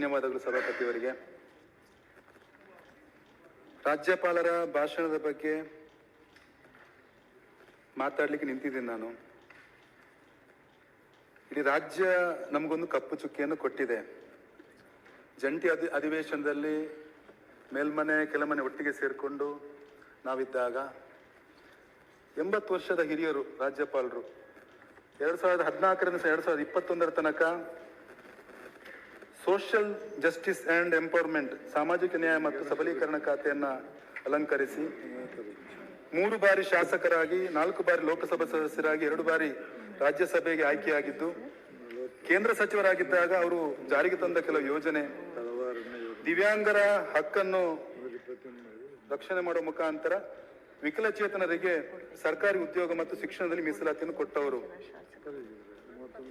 ಧನ್ಯವಾದಗಳು ಸಭಾಪತಿಯವರಿಗೆ. ರಾಜ್ಯಪಾಲರ ಭಾಷಣದ ಬಗ್ಗೆ ಮಾತಾಡ್ಲಿಕ್ಕೆ ನಿಂತಿದ್ದೀನಿ ನಾನು. ಇಡೀ ರಾಜ್ಯ ನಮಗೊಂದು ಕಪ್ಪು ಚುಕ್ಕಿಯನ್ನು ಕೊಟ್ಟಿದೆ. ಜಂಟಿ ಅಧಿವೇಶನದಲ್ಲಿ ಮೇಲ್ಮನೆ ಕೆಳಮನೆ ಒಟ್ಟಿಗೆ ಸೇರಿಕೊಂಡು ನಾವಿದ್ದಾಗ 80 ವರ್ಷದ ಹಿರಿಯರು ರಾಜ್ಯಪಾಲರು 2014ರಿಂದ 2021 ತನಕ ಸೋಷಿಯಲ್ ಜಸ್ಟಿಸ್ ಅಂಡ್ ಎಂಪವರ್ಮೆಂಟ್, ಸಾಮಾಜಿಕ ನ್ಯಾಯ ಮತ್ತು ಸಬಲೀಕರಣ ಖಾತೆಯನ್ನ ಅಲಂಕರಿಸಿ 3 ಬಾರಿ ಶಾಸಕರಾಗಿ, 4 ಬಾರಿ ಲೋಕಸಭಾ ಸದಸ್ಯರಾಗಿ, 2 ಬಾರಿ ರಾಜ್ಯಸಭೆಗೆ ಆಯ್ಕೆಯಾಗಿದ್ದು, ಕೇಂದ್ರ ಸಚಿವರಾಗಿದ್ದಾಗ ಅವರು ಜಾರಿಗೆ ತಂದ ಕೆಲವು ಯೋಜನೆ, ದಿವ್ಯಾಂಗರ ಹಕ್ಕನ್ನು ರಕ್ಷಣೆ ಮಾಡುವ ಮುಖಾಂತರ ವಿಕಲಚೇತನರಿಗೆ ಸರ್ಕಾರಿ ಉದ್ಯೋಗ ಮತ್ತು ಶಿಕ್ಷಣದಲ್ಲಿ ಮೀಸಲಾತಿಯನ್ನು ಕೊಟ್ಟವರು.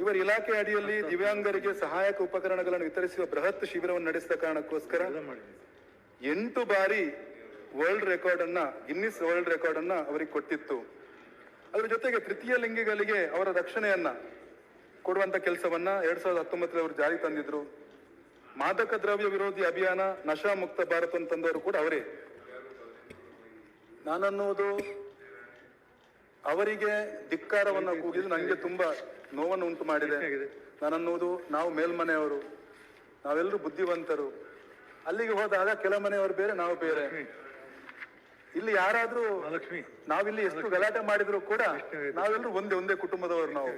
ಇವರ ಇಲಾಖೆ ಅಡಿಯಲ್ಲಿ ದಿವ್ಯಾಂಗರಿಗೆ ಸಹಾಯಕ ಉಪಕರಣಗಳನ್ನು ವಿತರಿಸುವ ಬೃಹತ್ ಶಿಬಿರವನ್ನು ನಡೆಸಿದ ಕಾರಣಕ್ಕೋಸ್ಕರ 8 ಬಾರಿ ಗಿನ್ನಿಸ್ ವರ್ಲ್ಡ್ ರೆಕಾರ್ಡ್ ಅನ್ನ ಅವರಿಗೆ ಕೊಟ್ಟಿತ್ತು. ಅದರ ಜೊತೆಗೆ ತೃತೀಯ ಲಿಂಗಿಗಳಿಗೆ ಅವರ ರಕ್ಷಣೆಯನ್ನ ಕೊಡುವಂತ ಕೆಲಸವನ್ನ 2019 ಅವರು ಜಾರಿ ತಂದಿದ್ರು. ಮಾದಕ ದ್ರವ್ಯ ವಿರೋಧಿ ಅಭಿಯಾನ, ನಶಾ ಮುಕ್ತ ಭಾರತ ತಂದವರು ಕೂಡ ಅವರೇ. ನಾನನ್ನುವುದು ಅವರಿಗೆ ಧಿಕ್ಕಾರವನ್ನ ಕೂಗಿದ್ದು ನನಗೆ ತುಂಬಾ ನೋವನ್ನು ಉಂಟು ಮಾಡಿದೆ. ನಾನನ್ನುವುದು ನಾವು ಮೇಲ್ಮನೆಯವರು, ನಾವೆಲ್ಲರೂ ಬುದ್ಧಿವಂತರು. ಅಲ್ಲಿಗೆ ಹೋದಾಗ ಕೆಲ ಮನೆಯವರು ಬೇರೆ, ನಾವು ಬೇರೆ. ಇಲ್ಲಿ ಯಾರಾದ್ರೂ ನಾವಿಲ್ಲಿ ಎಷ್ಟು ಗಲಾಟೆ ಮಾಡಿದ್ರು ಕೂಡ ನಾವೆಲ್ಲರೂ ಒಂದೇ ಕುಟುಂಬದವರು. ನಾವು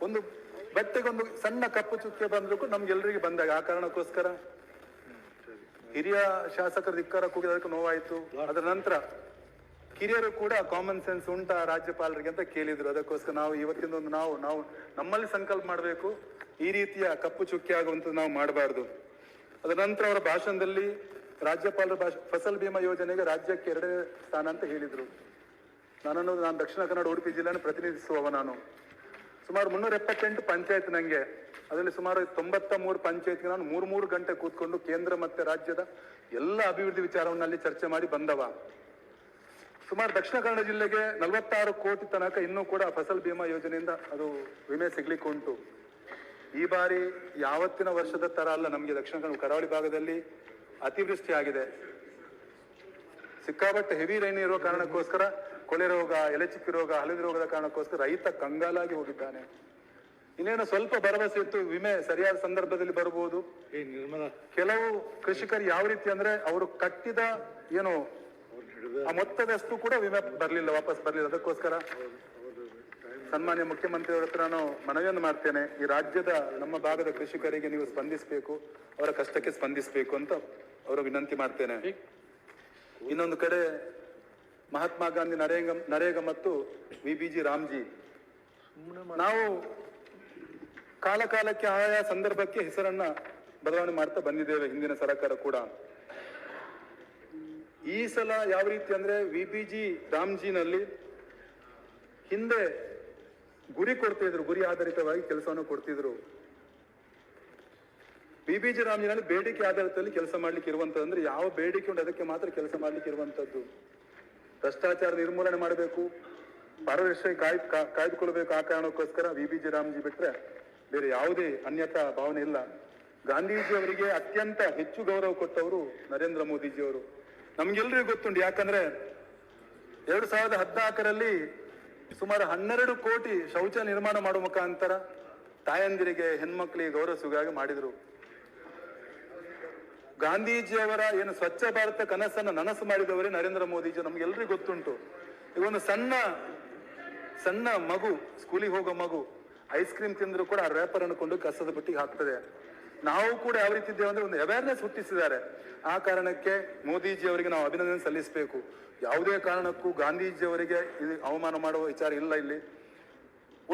ಒಂದು ಬಟ್ಟೆಗೊಂದು ಸಣ್ಣ ಕಪ್ಪು ಚುಕ್ಕೆ ಬಂದ್ರು ಕೂಡ ನಮ್ಗೆಲ್ರಿಗೆ ಬಂದಾಗ ಆ ಕಾರಣಕ್ಕೋಸ್ಕರ ಹಿರಿಯ ಶಾಸಕರ ಧಿಕ್ಕಾರ ಕೂಗಿದಕ್ಕೆ ನೋವಾಯ್ತು. ಅದರ ನಂತರ ಕಿರಿಯರು ಕೂಡ ಕಾಮನ್ ಸೆನ್ಸ್ ಉಂಟಾ ರಾಜ್ಯಪಾಲರಿಗೆ ಅಂತ ಕೇಳಿದ್ರು. ಅದಕ್ಕೋಸ್ಕರ ನಾವು ಇವತ್ತಿನ ಒಂದು ನಾವು ನಮ್ಮಲ್ಲಿ ಸಂಕಲ್ಪ ಮಾಡಬೇಕು, ಈ ರೀತಿಯ ಕಪ್ಪು ಚುಕ್ಕೆ ಆಗುವಂಥದ್ದು ನಾವು ಮಾಡಬಾರ್ದು. ಅದರ ನಂತರ ಅವರ ಭಾಷಣದಲ್ಲಿ ರಾಜ್ಯಪಾಲರ ಫಸಲ್ ಬಿಮಾ ಯೋಜನೆಗೆ ರಾಜ್ಯಕ್ಕೆ 2ನೇ ಸ್ಥಾನ ಅಂತ ಹೇಳಿದ್ರು. ನಾನು ದಕ್ಷಿಣ ಕನ್ನಡ ಉಡುಪಿ ಜಿಲ್ಲೆಯನ್ನು ಪ್ರತಿನಿಧಿಸುವವ. ನಾನು ಸುಮಾರು 378 ಪಂಚಾಯತ್ ನಂಗೆ, ಅದರಲ್ಲಿ ಸುಮಾರು 93 ಪಂಚಾಯತ್ಗೆ ನಾನು 3 ಗಂಟೆ ಕೂತ್ಕೊಂಡು ಕೇಂದ್ರ ಮತ್ತೆ ರಾಜ್ಯದ ಎಲ್ಲ ಅಭಿವೃದ್ಧಿ ವಿಚಾರವನ್ನು ಅಲ್ಲಿ ಚರ್ಚೆ ಮಾಡಿ ಬಂದವ. ಸುಮಾರು ದಕ್ಷಿಣ ಕನ್ನಡ ಜಿಲ್ಲೆಗೆ 46 ಕೋಟಿ ತನಕ ಇನ್ನೂ ಕೂಡ ಫಸಲ್ ಬಿಮಾ ಯೋಜನೆಯಿಂದ ಅದು ವಿಮೆ ಸಿಗ್ಲಿಕ್ಕೆ ಉಂಟು. ಈ ಬಾರಿ ಯಾವತ್ತಿನ ವರ್ಷದ ತರ ಅಲ್ಲ. ನಮಗೆ ದಕ್ಷಿಣ ಕನ್ನಡ ಕರಾವಳಿ ಭಾಗದಲ್ಲಿ ಅತಿವೃಷ್ಟಿ ಆಗಿದೆ. ಸಿಕ್ಕಾಪಟ್ಟೆ ಹೆವಿ ರೈನ್ ಇರುವ ಕಾರಣಕ್ಕೋಸ್ಕರ ಕೊಳೆ ರೋಗ, ಎಲೆಚುಕ್ಕಿ ರೋಗ, ಹಳದಿ ರೋಗದ ಕಾರಣಕ್ಕೋಸ್ಕರ ರೈತ ಕಂಗಾಲಾಗಿ ಹೋಗಿದ್ದಾನೆ. ಇನ್ನೇನು ಸ್ವಲ್ಪ ಭರವಸೆ ಇತ್ತು, ವಿಮೆ ಸರಿಯಾದ ಸಂದರ್ಭದಲ್ಲಿ ಬರಬಹುದು. ಕೆಲವು ಕೃಷಿಕರು ಯಾವ ರೀತಿ ಅಂದ್ರೆ ಅವರು ಕಟ್ಟಿದ ಏನು ಆ ಮೊತ್ತದಷ್ಟು ಕೂಡ ವಿಮೆ ಬರ್ಲಿಲ್ಲ, ವಾಪಸ್ ಬರ್ಲಿಲ್ಲ. ಅದಕ್ಕೋಸ್ಕರ ಸನ್ಮಾನ್ಯ ಮುಖ್ಯಮಂತ್ರಿಯವರ ಹತ್ರ ನಾನು ಮನವಿಯನ್ನು ಮಾಡ್ತೇನೆ, ಈ ರಾಜ್ಯದ ನಮ್ಮ ಭಾಗದ ಕೃಷಿಕರಿಗೆ ನೀವು ಸ್ಪಂದಿಸಬೇಕು, ಅವರ ಕಷ್ಟಕ್ಕೆ ಸ್ಪಂದಿಸಬೇಕು ಅಂತ ಅವರ ವಿನಂತಿ ಮಾಡ್ತೇನೆ. ಇನ್ನೊಂದು ಕಡೆ ಮಹಾತ್ಮ ಗಾಂಧಿ ನರೇಗಾ ಮತ್ತು ವಿಬಿಜಿ ರಾಮ್ಜಿ, ನಾವು ಕಾಲಕ್ಕೆ ಆಯಾ ಸಂದರ್ಭಕ್ಕೆ ಹೆಸರನ್ನ ಬದಲಾವಣೆ ಮಾಡ್ತಾ ಬಂದಿದ್ದೇವೆ, ಹಿಂದಿನ ಸರ್ಕಾರ ಕೂಡ. ಈ ಸಲ ಯಾವ ರೀತಿ ಅಂದ್ರೆ ವಿಬಿಜಿ ರಾಮ್ಜಿನಲ್ಲಿ ಹಿಂದೆ ಗುರಿ ಕೊಡ್ತಿದ್ರು, ಗುರಿ ಆಧಾರಿತವಾಗಿ ಕೆಲಸವನ್ನು ಕೊಡ್ತಿದ್ರು. ಬಿಬಿಜಿ ರಾಮ್ಜಿನಲ್ಲಿ ಬೇಡಿಕೆ ಆಧಾರಿತದಲ್ಲಿ ಕೆಲಸ ಮಾಡ್ಲಿಕ್ಕೆ ಇರುವಂತದ್ದು, ಅಂದ್ರೆ ಯಾವ ಬೇಡಿಕೆ ಉಂಟು ಅದಕ್ಕೆ ಮಾತ್ರ ಕೆಲಸ ಮಾಡ್ಲಿಕ್ಕೆ ಇರುವಂತದ್ದು. ಭ್ರಷ್ಟಾಚಾರ ನಿರ್ಮೂಲನೆ ಮಾಡಬೇಕು, ಪಾರದರ್ಶಕ ಕಾಯ್ದುಕೊಳ್ಬೇಕು. ಆ ಕಾರಣಕ್ಕೋಸ್ಕರ ವಿಬಿಜಿ ರಾಮ್ಜಿ ಬಿಟ್ರೆ ಬೇರೆ ಯಾವುದೇ ಅನ್ಯತಾ ಭಾವನೆ ಇಲ್ಲ. ಗಾಂಧೀಜಿ ಅವರಿಗೆ ಅತ್ಯಂತ ಹೆಚ್ಚು ಗೌರವ ಕೊಟ್ಟವರು ನರೇಂದ್ರ ಮೋದಿಜಿಯವರು. ನಮ್ಗೆಲ್ರಿಗೂ ಗೊತ್ತುಂಟು, ಯಾಕಂದ್ರೆ 2014ರಲ್ಲಿ ಸುಮಾರು 12 ಕೋಟಿ ಶೌಚ ನಿರ್ಮಾಣ ಮಾಡುವ ಮುಖಾಂತರ ತಾಯಂದಿರಿಗೆ, ಹೆಣ್ಮಕ್ಳಿಗೆ ಗೌರವ ಸಿಗುವಾಗ ಮಾಡಿದ್ರು. ಗಾಂಧೀಜಿಯವರ ಏನು ಸ್ವಚ್ಛ ಭಾರತ ಕನಸನ್ನ ನನಸು ಮಾಡಿದವರೇ ನರೇಂದ್ರ ಮೋದಿಜಿ. ನಮ್ಗೆಲ್ರಿಗೂ ಗೊತ್ತುಂಟು. ಈಗ ಒಂದು ಸಣ್ಣ ಮಗು, ಸ್ಕೂಲಿಗೆ ಹೋಗೋ ಮಗು ಐಸ್ ಕ್ರೀಮ್ ತಿಂದ್ರು ಕೂಡ ಆ ರ್ಯಾಪರ್ ಅನ್ನು ಕೊಂಡು ಕಸದ ಬುಟ್ಟಿಗೆ ಹಾಕ್ತದೆ. ನಾವು ಕೂಡ ಯಾವ ರೀತಿ ಇದ್ದೇವೆ ಅಂದ್ರೆ ಒಂದು ಅವೇರ್ನೆಸ್ ಹುಟ್ಟಿಸಿದ್ದಾರೆ. ಆ ಕಾರಣಕ್ಕೆ ಮೋದಿಜಿ ಅವರಿಗೆ ನಾವು ಅಭಿನಂದನೆ ಸಲ್ಲಿಸಬೇಕು. ಯಾವುದೇ ಕಾರಣಕ್ಕೂ ಗಾಂಧೀಜಿ ಅವರಿಗೆ ಇದು ಅವಮಾನ ಮಾಡುವ ವಿಚಾರ ಇಲ್ಲ. ಇಲ್ಲಿ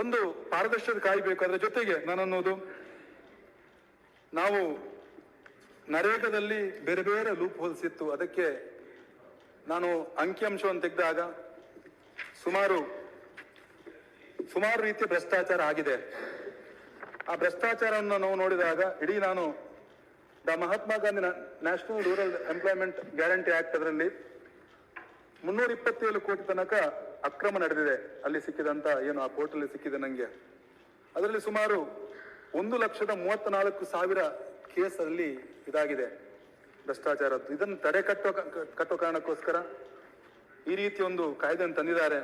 ಒಂದು ಪಾರದರ್ಶಕ ಕಾಯ್ಬೇಕು. ಅದರ ಜೊತೆಗೆ ನಾನನ್ನೋದು, ನಾವು ನರೇಗಾದಲ್ಲಿ ಬೇರೆ ಬೇರೆ ಲೂಪ್ ಹೋಲ್ಸ್ ಇತ್ತು. ಅದಕ್ಕೆ ನಾನು ಅಂಕಿಅಂಶವನ್ನು ತೆಗೆದಾಗ ಸುಮಾರು ರೀತಿಯ ಭ್ರಷ್ಟಾಚಾರ ಆಗಿದೆ. ಆ ಭ್ರಷ್ಟಾಚಾರವನ್ನು ನಾವು ನೋಡಿದಾಗ ಇಡೀ ನಾನು Mahatma Gandhi national rural employment guarantee act ಅದರಲ್ಲಿ 327 ಕೋಟಿ ತನಕ ಅಕ್ರಮ ನಡೆದಿದೆ. ಅಲ್ಲಿ ಸಿಕ್ಕಿದಂತ ಏನು ಆ ಪೋರ್ಟಲ್ ಸಿಕ್ಕಿದೆ ನಂಗೆ. ಅದರಲ್ಲಿ ಸುಮಾರು 1,34,000 ಕೇಸಲ್ಲಿ ಇದಾಗಿದೆ ಭ್ರಷ್ಟಾಚಾರದ್ದು. ಇದನ್ನು ತಡೆ ಕಟ್ಟೋ ಕಾರಣಕ್ಕೋಸ್ಕರ ಈ ರೀತಿ ಒಂದು ಕಾಯ್ದೆಯನ್ನು ತಂದಿದ್ದಾರೆ.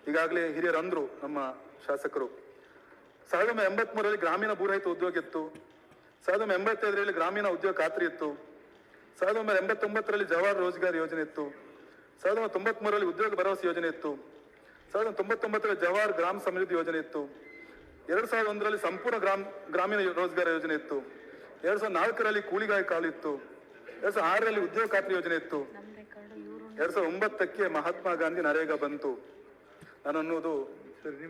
ಈಗಾಗಲೇ ಹಿರಿಯರಂದ್ರು ನಮ್ಮ ಶಾಸಕರು. 1983ರಲ್ಲಿ ಗ್ರಾಮೀಣ ಭೂರಹಿತ ಉದ್ಯೋಗ ಇತ್ತು. 1985ರಲ್ಲಿ ಗ್ರಾಮೀಣ ಉದ್ಯೋಗ ಖಾತ್ರಿ ಇತ್ತು. 1989ರಲ್ಲಿ ಜವಾಹರ್ ರೋಜ್ಗಾರ್ ಯೋಜನೆ ಇತ್ತು. 1993ರಲ್ಲಿ ಉದ್ಯೋಗ ಭರವಸೆ ಯೋಜನೆ ಇತ್ತು. 1999ರಲ್ಲಿ ಜವಾಹರ್ ಗ್ರಾಮ ಸಮೃದ್ಧಿ ಯೋಜನೆ ಇತ್ತು. 2001ರಲ್ಲಿ ಸಂಪೂರ್ಣ ಗ್ರಾಮೀಣ ರೋಜ್ಗಾರ್ ಯೋಜನೆ ಇತ್ತು. 2004ರಲ್ಲಿ ಕೂಲಿಗಾಯ ಕಾಲು ಇತ್ತು. 2006ರಲ್ಲಿ ಉದ್ಯೋಗ ಖಾತ್ರಿ ಯೋಜನೆ ಇತ್ತು. 2009ಕ್ಕೆ ಮಹಾತ್ಮ ಗಾಂಧಿ ನರೇಗಾ ಬಂತು. ನಾನು ಅನ್ನೋದು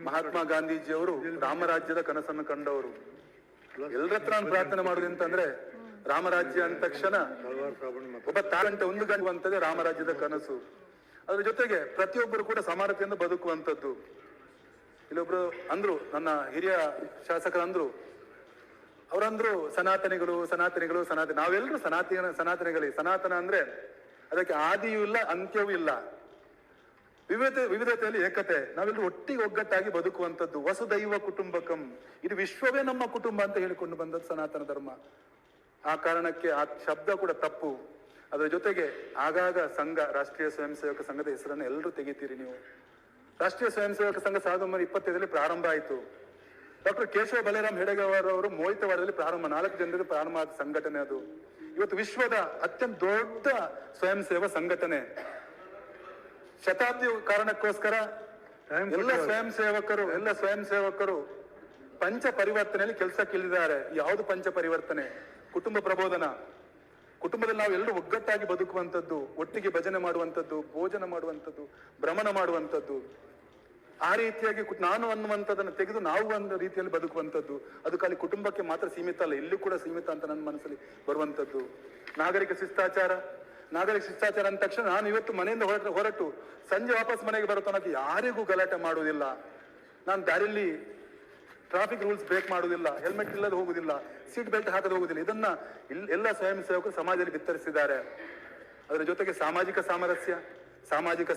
ಮಹಾತ್ಮ ಗಾಂಧೀಜಿಯವರು ರಾಮರಾಜ್ಯದ ಕನಸನ್ನು ಕಂಡವರು. ಎಲ್ಲರ ಹತ್ರ ನಾನು ಪ್ರಾರ್ಥನೆ ಮಾಡುದು ಅಂತಂದ್ರೆ ರಾಮರಾಜ್ಯ ಅಂದ ತಕ್ಷಣ ಒಬ್ಬ ತಾಗಂಟೆ 1 ಗಂಟೆ ಅಂತದೇ ರಾಮರಾಜ್ಯದ ಕನಸು. ಅದ್ರ ಜೊತೆಗೆ ಪ್ರತಿಯೊಬ್ಬರು ಕೂಡ ಸಮಾನತೆಯಿಂದ ಬದುಕುವಂಥದ್ದು. ಇಲ್ಲೊಬ್ರು ಅಂದ್ರು, ನನ್ನ ಹಿರಿಯ ಶಾಸಕರಂದ್ರು, ಅವರಂದ್ರು ಸನಾತನಿಗಳು ಸನಾತನಿಗಳು ಸನಾತನ. ನಾವೆಲ್ಲರೂ ಸನಾತನಿಗಳೇ. ಸನಾತನ ಅಂದ್ರೆ ಅದಕ್ಕೆ ಆದಿಯೂ ಇಲ್ಲ ಅಂತ್ಯವೂ ಇಲ್ಲ. ವಿವಿಧತೆಯಲ್ಲಿ ಏಕತೆ. ನಾವೆಲ್ಲರೂ ಒಟ್ಟಿಗೆ ಒಗ್ಗಟ್ಟಾಗಿ ಬದುಕುವಂಥದ್ದು. ವಸುದೈವ ಕುಟುಂಬಕಂ, ಇದು ವಿಶ್ವವೇ ನಮ್ಮ ಕುಟುಂಬ ಅಂತ ಹೇಳಿಕೊಂಡು ಬಂದದ್ದು ಸನಾತನ ಧರ್ಮ. ಆ ಕಾರಣಕ್ಕೆ ಆ ಶಬ್ದ ಕೂಡ ತಪ್ಪು. ಅದರ ಜೊತೆಗೆ ಆಗಾಗ ಸಂಘ, ರಾಷ್ಟ್ರೀಯ ಸ್ವಯಂ ಸೇವಕ ಸಂಘದ ಹೆಸರನ್ನು ಎಲ್ಲರೂ ತೆಗಿತೀರಿ ನೀವು. ರಾಷ್ಟ್ರೀಯ ಸ್ವಯಂ ಸೇವಕ ಸಂಘ 1925ರಲ್ಲಿ ಪ್ರಾರಂಭ ಆಯಿತು. ಡಾಕ್ಟರ್ ಕೇಶವ ಬಲೇರಾಮ್ ಹೆಡಗೇವಾರ್ ಅವರು ಮೋಹಿತವಾಡದಲ್ಲಿ ಪ್ರಾರಂಭ, 4 ಜನರಿಗೆ ಪ್ರಾರಂಭ ಆದ ಸಂಘಟನೆ ಅದು. ಇವತ್ತು ವಿಶ್ವದ ಅತ್ಯಂತ ದೊಡ್ಡ ಸ್ವಯಂ ಸೇವಾ ಸಂಘಟನೆ. ಶತಾಬ್ದಿ ಕಾರಣಕ್ಕೋಸ್ಕರ ಎಲ್ಲ ಸ್ವಯಂ ಸೇವಕರು ಪಂಚ ಪರಿವರ್ತನೆಯಲ್ಲಿ ಕೆಲಸಕ್ಕೆ ಇಳಿದಿದ್ದಾರೆ. ಯಾವುದು ಪಂಚ ಪರಿವರ್ತನೆ? ಕುಟುಂಬ ಪ್ರಬೋಧನ. ಕುಟುಂಬದಲ್ಲಿ ನಾವು ಎಲ್ಲರೂ ಒಗ್ಗಟ್ಟಾಗಿ ಬದುಕುವಂಥದ್ದು, ಒಟ್ಟಿಗೆ ಭಜನೆ ಮಾಡುವಂಥದ್ದು, ಭೋಜನ ಮಾಡುವಂಥದ್ದು, ಭ್ರಮಣ ಮಾಡುವಂಥದ್ದು. ಆ ರೀತಿಯಾಗಿ ನಾನು ಅನ್ನುವಂಥದ್ದನ್ನು ತೆಗೆದು ನಾವು ಒಂದು ರೀತಿಯಲ್ಲಿ ಬದುಕುವಂಥದ್ದು. ಅದು ಖಾಲಿ ಕುಟುಂಬಕ್ಕೆ ಮಾತ್ರ ಸೀಮಿತ ಅಲ್ಲ, ಇಲ್ಲಿ ಕೂಡ ಸೀಮಿತ ಅಂತ ನನ್ನ ಮನಸ್ಸಲ್ಲಿ ಬರುವಂಥದ್ದು. ನಾಗರಿಕ ಶಿಷ್ಟಾಚಾರ ಅಂದ ತಕ್ಷಣ ನಾನು ಇವತ್ತು ಮನೆಯಿಂದ ಹೊರಟು ಸಂಜೆ ವಾಪಸ್ ಮನೆಗೆ ಬರೋ ತನಕ ಯಾರಿಗೂ ಗಲಾಟೆ ಮಾಡುವುದಿಲ್ಲ. ನಾನು ದಾರಿಯಲ್ಲಿ ಟ್ರಾಫಿಕ್ ರೂಲ್ಸ್ ಬ್ರೇಕ್ ಮಾಡುವುದಿಲ್ಲ, ಹೆಲ್ಮೆಟ್ ಇಲ್ಲದೆ ಹೋಗುದಿಲ್ಲ, ಸೀಟ್ ಬೆಲ್ಟ್ ಹಾಕದೆ ಹೋಗುದಿಲ್ಲ. ಇದನ್ನ ಎಲ್ಲ ಸ್ವಯಂ ಸೇವಕರು ಸಮಾಜದಲ್ಲಿ ಬಿತ್ತರಿಸಿದ್ದಾರೆ. ಅದರ ಜೊತೆಗೆ ಸಾಮಾಜಿಕ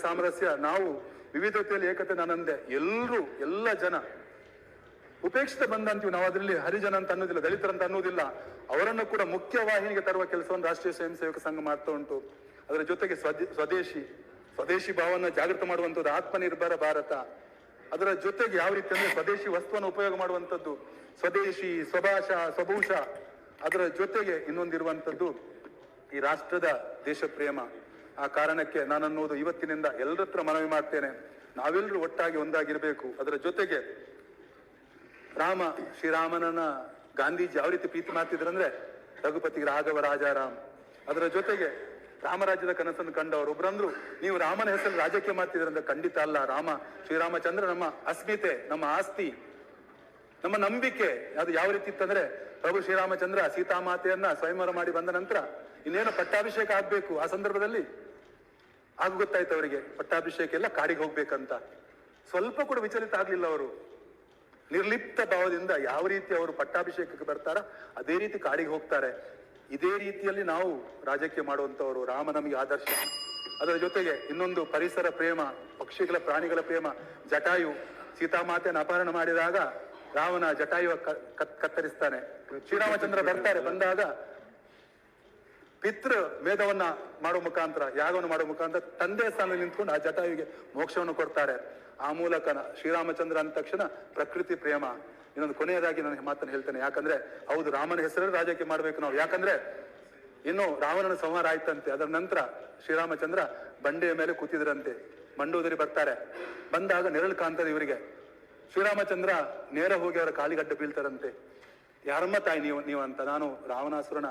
ಸಾಮರಸ್ಯ. ನಾವು ವಿವಿಧತೆಯಲ್ಲಿ ಏಕತೆ. ನಾನಂದೆ ಎಲ್ಲ ಜನ ಉಪೇಕ್ಷಿತ ಬಂದ ಅಂತೀವಿ ನಾವು. ಅದರಲ್ಲಿ ಹರಿಜನ ಅಂತ ಅನ್ನೋದಿಲ್ಲ, ದಲಿತರಂತ ಅನ್ನೋದಿಲ್ಲ. ಅವರನ್ನು ಕೂಡ ಮುಖ್ಯ ವಾಹಿನಿಗೆ ತರುವ ಕೆಲಸವನ್ನು ರಾಷ್ಟ್ರೀಯ ಸ್ವಯಂ ಸೇವಕ ಸಂಘ ಮಾಡ್ತಾ ಉಂಟು. ಅದರ ಜೊತೆಗೆ ಸ್ವದೇಶಿ ಭಾವವನ್ನು ಜಾಗೃತ ಮಾಡುವಂಥದ್ದು, ಆತ್ಮನಿರ್ಭರ ಭಾರತ. ಅದರ ಜೊತೆಗೆ ಯಾವ ರೀತಿ ಅಂದ್ರೆ ಸ್ವದೇಶಿ ವಸ್ತುವನ್ನು ಉಪಯೋಗ ಮಾಡುವಂಥದ್ದು, ಸ್ವದೇಶಿ, ಸ್ವಭೂಷ. ಅದರ ಜೊತೆಗೆ ಇನ್ನೊಂದಿರುವಂಥದ್ದು ಈ ರಾಷ್ಟ್ರದ ದೇಶ ಪ್ರೇಮ. ಆ ಕಾರಣಕ್ಕೆ ನಾನನ್ನೋದು ಇವತ್ತಿನಿಂದ ಎಲ್ಲರ ಹತ್ರ ಮನವಿ ಮಾಡ್ತೇನೆ, ನಾವೆಲ್ಲರೂ ಒಟ್ಟಾಗಿ ಒಂದಾಗಿರ್ಬೇಕು. ಅದರ ಜೊತೆಗೆ ಶ್ರೀರಾಮನನ್ನ ಗಾಂಧೀಜಿ ಯಾವ ರೀತಿ ಪ್ರೀತಿ ಮಾಡ್ತಿದ್ರಂದ್ರೆ ರಘುಪತಿ ರಾಘವ ರಾಜಾರಾಮ್. ಅದರ ಜೊತೆಗೆ ರಾಮರಾಜ್ಯದ ಕನಸನ್ನು ಕಂಡವರು ಒಬ್ರಂದ್ರು, ನೀವು ರಾಮನ ಹೆಸರು ರಾಜ್ಯಕ್ಕೆ ಮಾಡ್ತಿದ್ರಂದ್ರೆ ಖಂಡಿತ ಅಲ್ಲ. ಶ್ರೀರಾಮಚಂದ್ರ ನಮ್ಮ ಅಸ್ಮಿತೆ, ನಮ್ಮ ಆಸ್ತಿ, ನಮ್ಮ ನಂಬಿಕೆ. ಅದು ಯಾವ ರೀತಿ ಇತ್ತಂದ್ರೆ ಪ್ರಭು ಶ್ರೀರಾಮಚಂದ್ರ ಸೀತಾಮಾತೆಯನ್ನ ಸ್ವಯಂವರ ಮಾಡಿ ಬಂದ ನಂತರ ಇನ್ನೇನು ಪಟ್ಟಾಭಿಷೇಕ ಆಗ್ಬೇಕು. ಆ ಸಂದರ್ಭದಲ್ಲಿ ಗೊತ್ತಾಯ್ತು ಅವರಿಗೆ ಪಟ್ಟಾಭಿಷೇಕ ಎಲ್ಲ ಕಾಡಿಗೆ ಹೋಗ್ಬೇಕಂತ. ಸ್ವಲ್ಪ ಕೂಡ ವಿಚಲಿತ ಆಗ್ಲಿಲ್ಲ ಅವರು. ನಿರ್ಲಿಪ್ತ ಭಾವದಿಂದ ಯಾವ ರೀತಿ ಅವರು ಪಟ್ಟಾಭಿಷೇಕಕ್ಕೆ ಬರ್ತಾರ ಅದೇ ರೀತಿ ಕಾಡಿಗೆ ಹೋಗ್ತಾರೆ. ಇದೇ ರೀತಿಯಲ್ಲಿ ನಾವು ರಾಜಕೀಯ ಮಾಡುವಂತವರು. ರಾಮ ನಮಗೆ ಆದರ್ಶ. ಅದರ ಜೊತೆಗೆ ಇನ್ನೊಂದು ಪರಿಸರ ಪ್ರೇಮ, ಪಕ್ಷಿಗಳ ಪ್ರಾಣಿಗಳ ಪ್ರೇಮ. ಜಟಾಯು ಸೀತಾಮಾತೆಯನ್ನು ಅಪಹರಣ ಮಾಡಿದಾಗ ರಾವಣ ಜಟಾಯು ಕತ್ತರಿಸ್ತಾನೆ. ಶ್ರೀರಾಮಚಂದ್ರ ಬಂದಾಗ ಪಿತೃ ಮೇಧವನ್ನ ಮಾಡುವ ಮುಖಾಂತರ, ಯಾಗವನ್ನು ಮಾಡುವ ಮುಖಾಂತರ ತಂದೆ ಸ್ಥಾನದಲ್ಲಿ ನಿಂತ್ಕೊಂಡು ಆ ಜಟಾಯುಗೆ ಮೋಕ್ಷವನ್ನು ಕೊಡ್ತಾರೆ. ಆ ಮೂಲಕ ಶ್ರೀರಾಮಚಂದ್ರ ಅಂದ ತಕ್ಷಣ ಪ್ರಕೃತಿ ಪ್ರೇಮ. ಇನ್ನೊಂದು ಕೊನೆಯದಾಗಿ ನಾನು ಮಾತನ್ನು ಹೇಳ್ತೇನೆ. ಯಾಕಂದ್ರೆ ಹೌದು, ರಾಮನ ಹೆಸರಲ್ಲಿ ರಾಜಕೀಯ ಮಾಡ್ಬೇಕು ನಾವು. ಯಾಕಂದ್ರೆ ಇನ್ನು ರಾವಣನ ಸಂಹಾರ ಆಯ್ತಂತೆ. ಅದರ ನಂತರ ಶ್ರೀರಾಮಚಂದ್ರ ಬಂಡೆಯ ಮೇಲೆ ಕೂತಿದ್ರಂತೆ. ಮಂಡೋದರಿ ಬಂದಾಗ ನೆರಳು ಕಾಣ್ತದೆ ಇವರಿಗೆ. ಶ್ರೀರಾಮಚಂದ್ರ ನೇರ ಹೋಗಿ ಅವರ ಕಾಲಿಗಡ್ಡ ಬೀಳ್ತಾರಂತೆ. ಯಾರಮ್ಮ ತಾಯಿ ನೀವು ಅಂತ. ನಾನು ರಾವಣಾಸುರನ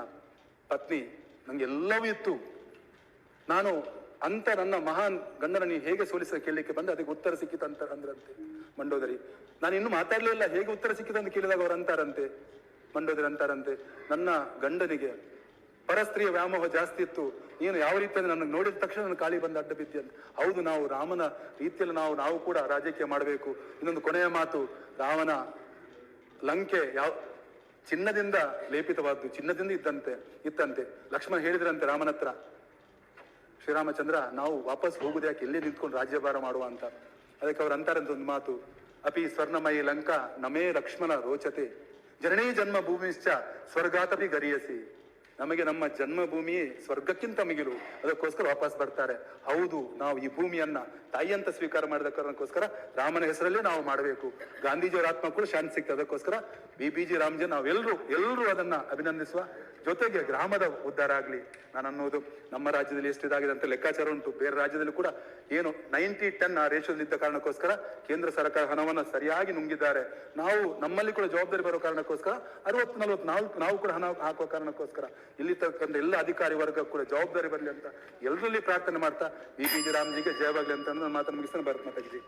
ಪತ್ನಿ, ನಂಗೆ ಎಲ್ಲವೂ ಇತ್ತು. ನಾನು ಅಂತ ನನ್ನ ಮಹಾನ್ ಗಂಡನ ನೀವು ಹೇಗೆ ಸೋಲಿಸ ಕೇಳಲಿಕ್ಕೆ ಬಂದ, ಅದಕ್ಕೆ ಉತ್ತರ ಸಿಕ್ಕಿತಂತ ಅಂದ್ರಂತೆ ಮಂಡೋದರಿ. ನಾನು ಇನ್ನೂ ಮಾತಾಡ್ಲಿಲ್ಲ, ಹೇಗೆ ಉತ್ತರ ಸಿಕ್ಕಿತಂತ ಕೇಳಿದಾಗ ಅವ್ರು ಅಂತಾರಂತೆ, ಮಂಡೋದರಿ ಅಂತಾರಂತೆ, ನನ್ನ ಗಂಡನಿಗೆ ಪರಸ್ತ್ರೀಯ ವ್ಯಾಮೋಹ ಜಾಸ್ತಿ ಇತ್ತು. ನೀನು ಯಾವ ರೀತಿಯಲ್ಲಿ ನನ್ನ ನೋಡಿದ ತಕ್ಷಣ ನನ್ನ ಕಾಳಿ ಬಂದು ಅಡ್ಡ ಬಿದ್ದಿ ಅಂತ. ಹೌದು, ನಾವು ರಾಮನ ರೀತಿಯಲ್ಲಿ ನಾವು ಕೂಡ ರಾಜಕೀಯ ಮಾಡಬೇಕು. ಇನ್ನೊಂದು ಕೊನೆಯ ಮಾತು, ರಾವಣ ಲಂಕೆ ಚಿನ್ನದಿಂದ ಲೇಪಿತವಾದ್ದು, ಚಿನ್ನದಿಂದ ಇತ್ತಂತೆ. ಲಕ್ಷ್ಮಣ ಹೇಳಿದ್ರಂತೆ ರಾಮನ ಹತ್ರ, ಶ್ರೀರಾಮಚಂದ್ರ ನಾವು ವಾಪಸ್ ಹೋಗುದು ಯಾಕೆ, ಎಲ್ಲಿ ನಿಂತ್ಕೊಂಡು ರಾಜ್ಯಭಾರ ಮಾಡುವ ಅಂತ. ಅದಕ್ಕೆ ಅವ್ರು ಅಂತಾರಂತ ಒಂದು ಮಾತು, ಅಪಿ ಸ್ವರ್ಣಮಯಿ ಲಂಕಾ ನಮೇ ಲಕ್ಷ್ಮಣ ರೋಚತೆ ಜನನೀ ಜನ್ಮ ಭೂಮಿಶ್ಚ ಸ್ವರ್ಗಾತಪಿ ಗರಿಯಸಿ. ನಮಗೆ ನಮ್ಮ ಜನ್ಮಭೂಮಿ ಸ್ವರ್ಗಕ್ಕಿಂತ ಮಿಗಿಲು, ಅದಕ್ಕೋಸ್ಕರ ವಾಪಸ್ ಬರ್ತಾರೆ. ಹೌದು, ನಾವು ಈ ಭೂಮಿಯನ್ನ ತಾಯಿ ಅಂತ ಸ್ವೀಕಾರ ಮಾಡಿದ ಕಾರಣಕ್ಕೋಸ್ಕರ ರಾಮನ ಹೆಸರಲ್ಲೇ ನಾವು ಮಾಡಬೇಕು. ಗಾಂಧೀಜಿಯವರ ಆತ್ಮ ಕೂಡ ಶಾಂತಿ ಸಿಗ್ತದೆ. ಅದಕ್ಕೋಸ್ಕರ BBG ರಾಮ್ಜಿ ನಾವೆಲ್ಲರೂ ಅದನ್ನ ಅಭಿನಂದಿಸುವ ಜೊತೆಗೆ ಗ್ರಾಮದ ಉದ್ಧಾರ ಆಗ್ಲಿ. ನಾನು ಅನ್ನೋದು ನಮ್ಮ ರಾಜ್ಯದಲ್ಲಿ ಎಷ್ಟು ಇದಾಗಿದೆ ಅಂತ ಲೆಕ್ಕಾಚಾರ ಉಂಟು. ಬೇರೆ ರಾಜ್ಯದಲ್ಲಿ ಕೂಡ ಏನು 90-10 ಆ ರೇಷಿಯೋದಲ್ಲಿದ್ದ ಕಾರಣಕ್ಕೋಸ್ಕರ ಕೇಂದ್ರ ಸರ್ಕಾರ ಹಣವನ್ನ ಸರಿಯಾಗಿ ನುಂಗಿದ್ದಾರೆ. ನಾವು ನಮ್ಮಲ್ಲಿ ಕೂಡ ಜವಾಬ್ದಾರಿ ಬರೋ ಕಾರಣಕ್ಕೋಸ್ಕರ 60-40 ನಾವು ಕೂಡ ಹಣ ಹಾಕುವ ಕಾರಣಕ್ಕೋಸ್ಕರ ಇಲ್ಲಿ ತಕ್ಕಂತ ಎಲ್ಲ ಅಧಿಕಾರಿ ವರ್ಗ ಕೂಡ ಜವಾಬ್ದಾರಿ ಬರಲಿ ಅಂತ ಎಲ್ಲರಲ್ಲಿ ಪ್ರಾರ್ಥನೆ ಮಾಡ್ತಾ BBG ರಾಮ್ಜಿಗೆ ಜಯವಾಗ್ಲಿ ಅಂತ ನನ್ನ ಮಾತನ್ನು ಮುಗಿಸ್ತಾನೆ. ಭಾರತ್ ಮಾತಾಜಿ.